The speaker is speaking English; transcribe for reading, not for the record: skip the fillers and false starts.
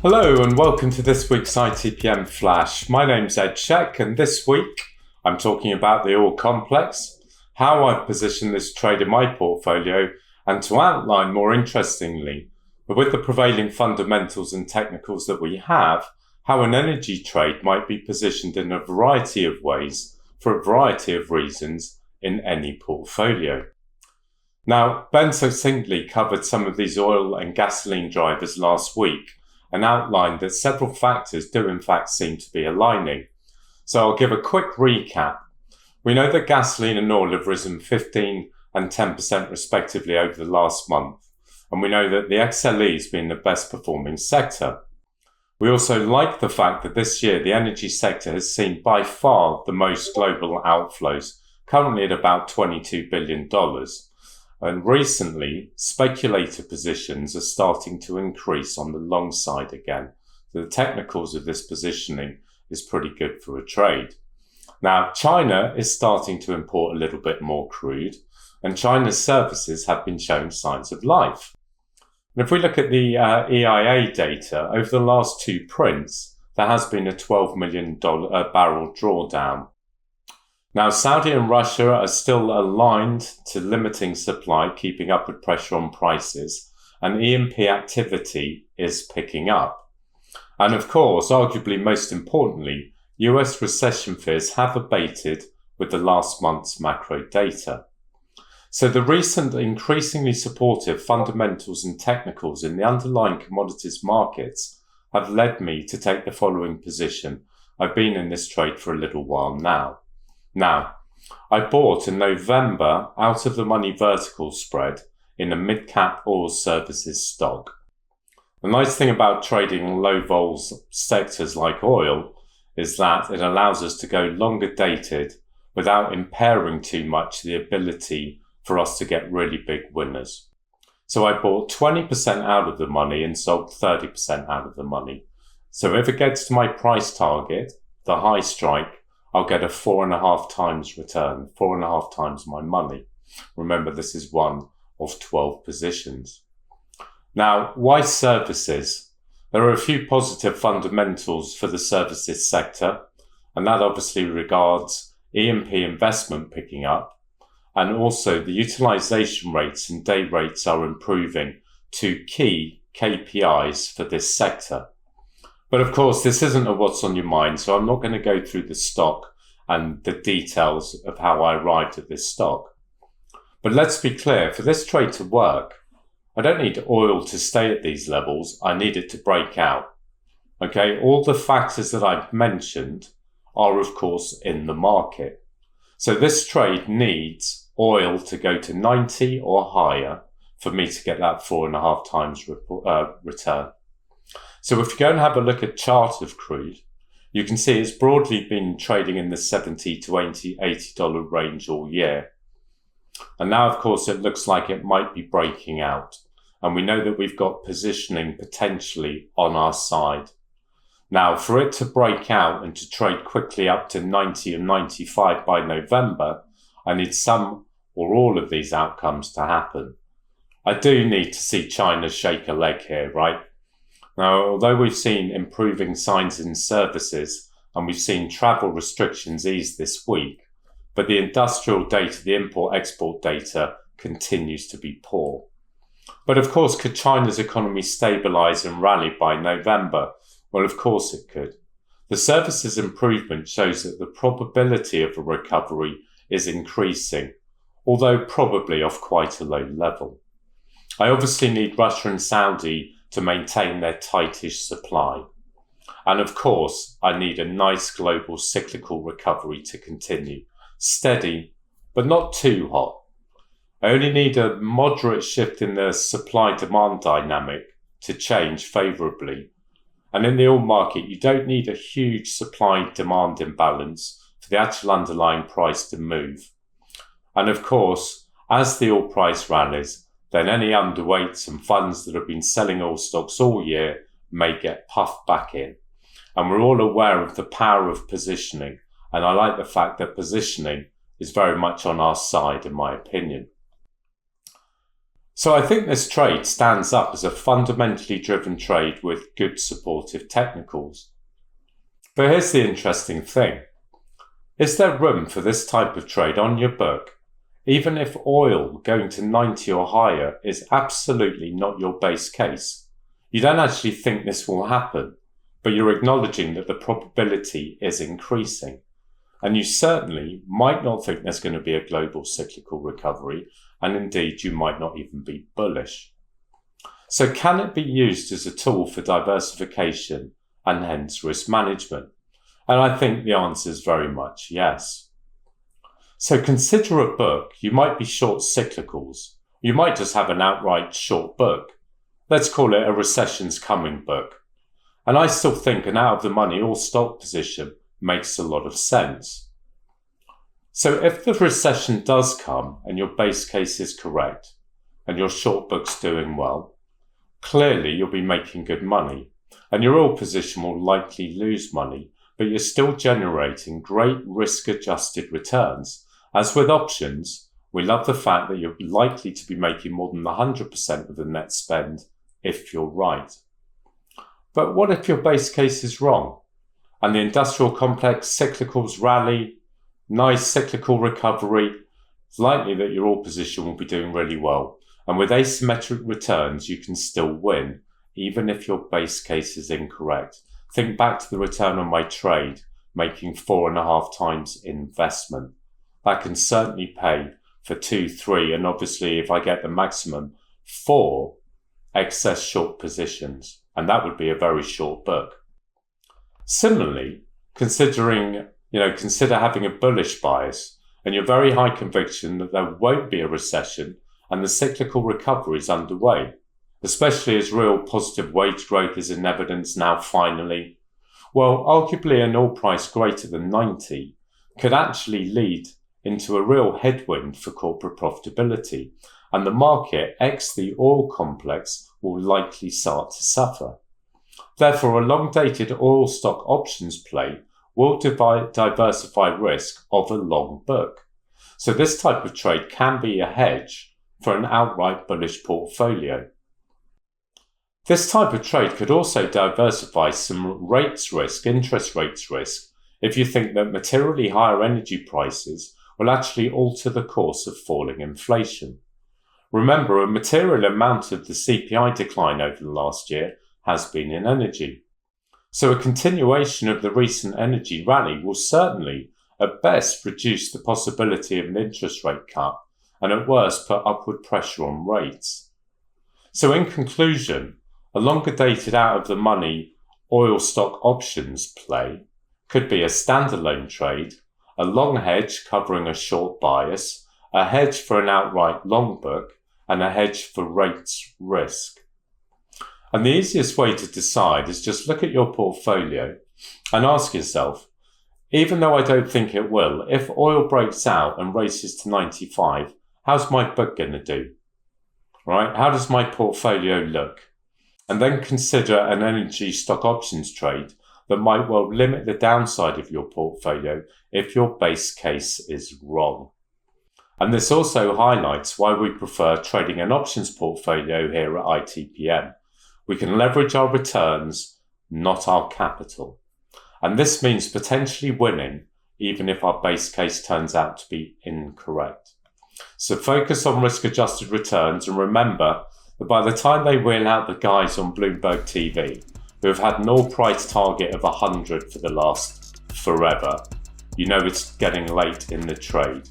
Hello and welcome to this week's ITPM Flash. My name's Ed Shek and this week I'm talking about the oil complex, how I've positioned this trade in my portfolio, and to outline more interestingly, with the prevailing fundamentals and technicals that we have, how an energy trade might be positioned in a variety of ways for a variety of reasons in any portfolio. Now, Ben succinctly covered some of these oil and gasoline drivers last week and outlined that several factors do in fact seem to be aligning. So I'll give a quick recap. We know that gasoline and oil have risen 15 and 10% respectively over the last month, and we know that the XLE has been the best performing sector. We also like the fact that this year the energy sector has seen by far the most global outflows, currently at about $22 billion. And recently, speculator positions are starting to increase on the long side again. So the technicals of this positioning is pretty good for a trade. Now, China is starting to import a little bit more crude, and China's services have been showing signs of life. And if we look at the EIA data, over the last two prints, there has been a $12 million barrel drawdown. Now, Saudi and Russia are still aligned to limiting supply, keeping upward pressure on prices, and E&P activity is picking up. And of course, arguably most importantly, US recession fears have abated with the last month's macro data. So the recent increasingly supportive fundamentals and technicals in the underlying commodities markets have led me to take the following position. I've been in this trade for a little while now. Now, I bought in November out of the money vertical spread in a mid-cap oil services stock. The nice thing about trading low vols sectors like oil is that it allows us to go longer dated without impairing too much the ability for us to get really big winners. So I bought 20% out of the money and sold 30% out of the money. So if it gets to my price target, the high strike, I'll get a 4.5 times return, 4.5 times my money. Remember, this is one of 12 positions. Now, why services? There are a few positive fundamentals for the services sector, and that obviously regards E&P investment picking up, and also the utilization rates and day rates are improving, two key KPIs for this sector. But of course, this isn't a what's on your mind, so I'm not going to go through the stock and the details of how I arrived at this stock. But let's be clear, for this trade to work, I don't need oil to stay at these levels, I need it to break out. Okay, all the factors that I've mentioned are of course in the market. So this trade needs oil to go to 90 or higher for me to get that 4.5 times return. So if you go and have a look at chart of crude, you can see it's broadly been trading in the $70 to $80 range all year. And now, of course, it looks like it might be breaking out. And we know that we've got positioning potentially on our side. Now, for it to break out and to trade quickly up to 90 and 95 by November, I need some or all of these outcomes to happen. I do need to see China shake a leg here, right? Now, although we've seen improving signs in services and we've seen travel restrictions ease this week, but the industrial data, the import-export data continues to be poor. But of course, could China's economy stabilise and rally by November? Well, of course it could. The services improvement shows that the probability of a recovery is increasing, although probably off quite a low level. I obviously need Russia and Saudi to maintain their tightish supply. And of course, I need a nice global cyclical recovery to continue. Steady, but not too hot. I only need a moderate shift in the supply-demand dynamic to change favourably. And in the oil market, you don't need a huge supply-demand imbalance for the actual underlying price to move. And of course, as the oil price rallies, then any underweights and funds that have been selling oil stocks all year may get puffed back in. And we're all aware of the power of positioning. And I like the fact that positioning is very much on our side, in my opinion. So I think this trade stands up as a fundamentally driven trade with good supportive technicals. But here's the interesting thing. Is there room for this type of trade on your book, even if oil going to 90 or higher is absolutely not your base case? You don't actually think this will happen, but you're acknowledging that the probability is increasing. And you certainly might not think there's going to be a global cyclical recovery, and indeed you might not even be bullish. So can it be used as a tool for diversification and hence risk management? And I think the answer is very much yes. So consider a book. You might be short cyclicals. You might just have an outright short book. Let's call it a recession's coming book. And I still think an out of the money all stock position makes a lot of sense. So if the recession does come and your base case is correct and your short book's doing well, clearly you'll be making good money and your oil position will likely lose money, but you're still generating great risk-adjusted returns. As with options, we love the fact that you're likely to be making more than 100% of the net spend if you're right. But what if your base case is wrong and the industrial complex cyclicals rally, nice cyclical recovery? It's likely that your oil position will be doing really well. And with asymmetric returns, you can still win, even if your base case is incorrect. Think back to the return on my trade, making 4.5 times investment. That can certainly pay for 2, 3, and obviously if I get the maximum, 4 excess short positions. And that would be a very short book. Similarly, consider having a bullish bias and your very high conviction that there won't be a recession and the cyclical recovery is underway, especially as real positive wage growth is in evidence now finally. Well, arguably an oil price greater than 90 could actually lead into a real headwind for corporate profitability, and the market, ex the oil complex, will likely start to suffer. Therefore, a long-dated oil stock options play will diversify risk of a long book. So this type of trade can be a hedge for an outright bullish portfolio. This type of trade could also diversify some rates risk, interest rates risk, if you think that materially higher energy prices will actually alter the course of falling inflation. Remember, a material amount of the CPI decline over the last year has been in energy. So a continuation of the recent energy rally will certainly, at best, reduce the possibility of an interest rate cut and at worst put upward pressure on rates. So in conclusion, a longer dated out of the money oil stock options play could be a standalone trade, a long hedge covering a short bias, a hedge for an outright long book, and a hedge for rates risk. And the easiest way to decide is just look at your portfolio and ask yourself, even though I don't think it will, if oil breaks out and races to 95, how's my book going to do? Right? How does my portfolio look? And then consider an energy stock options trade that might well limit the downside of your portfolio if your base case is wrong. And this also highlights why we prefer trading an options portfolio here at ITPM. We can leverage our returns, not our capital. And this means potentially winning, even if our base case turns out to be incorrect. So focus on risk-adjusted returns and remember that by the time they wheel out the guys on Bloomberg TV, who have had an oil price target of 100 for the last forever, you know it's getting late in the trade.